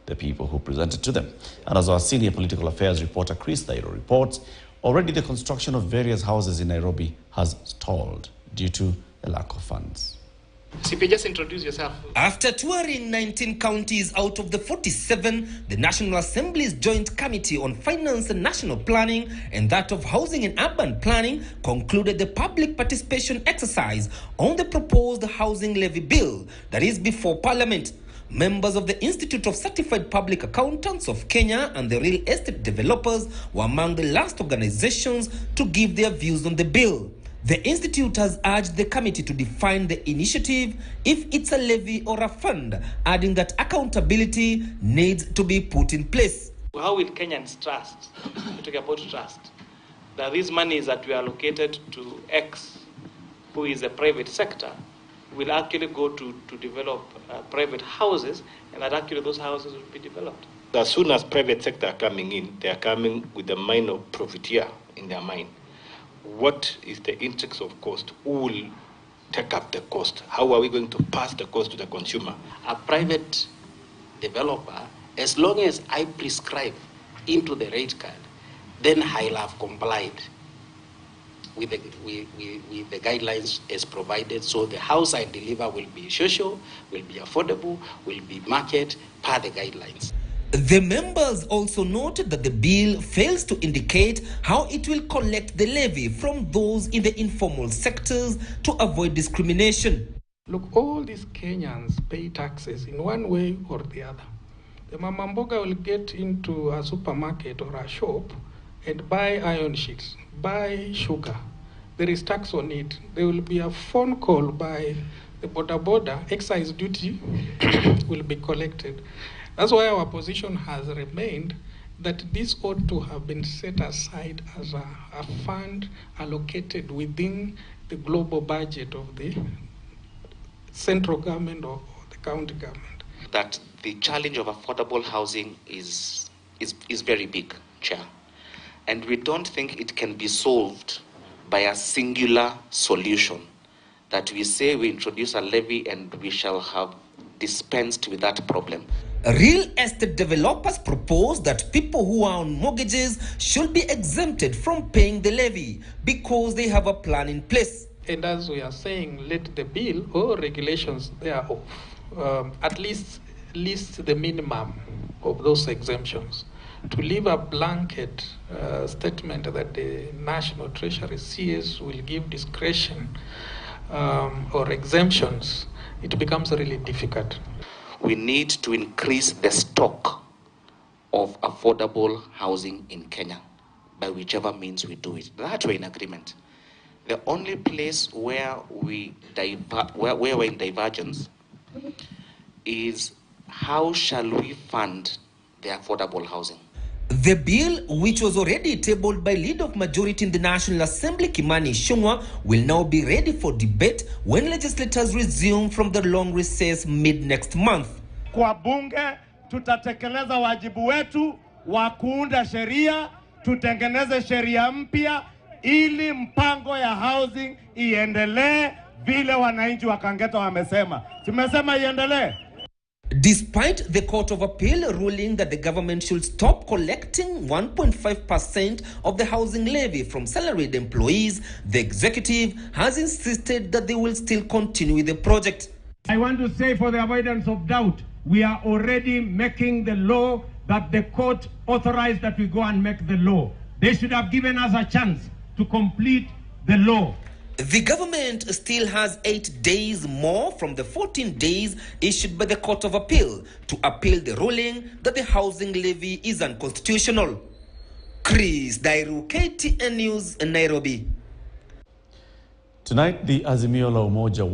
the people who presented to them. And as our senior political affairs reporter Chris Dairo reports, already the construction of various houses in Nairobi has stalled due to a lack of funds. CP, just introduce yourself. After touring 19 counties out of the 47, the National Assembly's Joint Committee on Finance and National Planning and that of Housing and Urban Planning concluded the public participation exercise on the proposed housing levy bill that is before Parliament. Members of the Institute of Certified Public Accountants of Kenya and the real estate developers were among the last organizations to give their views on the bill. The institute has urged the committee to define the initiative, if it's a levy or a fund, adding that accountability needs to be put in place. How will Kenyans trust, we talk about trust, that these monies that we allocated to X, who is a private sector, will actually go to develop private houses, and that actually those houses will be developed? As soon as private sector are coming in, they are coming with the mind of profiteer in their mind. What is the index of cost? Who will take up the cost? How are we going to pass the cost to the consumer? A private developer, as long as I prescribe into the rate card, then I'll have complied with the guidelines as provided. So the house I deliver will be social, will be affordable, will be market per the guidelines. The members also noted that the bill fails to indicate how it will collect the levy from those in the informal sectors to avoid discrimination. Look, all these Kenyans pay taxes in one way or the other. The mama mboga will get into a supermarket or a shop and buy iron sheets, buy sugar. There is tax on it. There will be a phone call by the border, excise duty will be collected. That's why our position has remained that this ought to have been set aside as a fund allocated within the global budget of the central government or the county government. That the challenge of affordable housing is very big, Chair. And we don't think it can be solved by a singular solution, that we say we introduce a levy and we shall have dispensed with that problem. Real estate developers propose that people who are on mortgages should be exempted from paying the levy because they have a plan in place. And as we are saying, let the bill or regulations thereof at least list the minimum of those exemptions. To leave a blanket statement that the National Treasury CS will give discretion or exemptions, it becomes really difficult. We need to increase the stock of affordable housing in Kenya by whichever means we do it. That we're in agreement. The only place where we're in divergence is how shall we fund the affordable housing. The bill, which was already tabled by Leader of Majority in the National Assembly, Kimani Ichung'wah, will now be ready for debate when legislators resume from the long recess mid-next month. Kwa bunge, tutatekeleza wajibu wetu wa kuunda sheria, tutengeneze sheria mpya ili mpango ya housing iendelee vile wananchi wa Kangeta wamesema. Tumesema iendelee. Despite the Court of Appeal ruling that the government should stop collecting 1.5% of the housing levy from salaried employees, the executive has insisted that they will still continue with the project. I want to say, for the avoidance of doubt, we are already making the law that the court authorized that we go and make the law. They should have given us a chance to complete the law. The government still has 8 days more from the 14 days issued by the Court of Appeal to appeal the ruling that the housing levy is unconstitutional. Chris Dairo, KTN News, Nairobi. Tonight, the Azimio la Umoja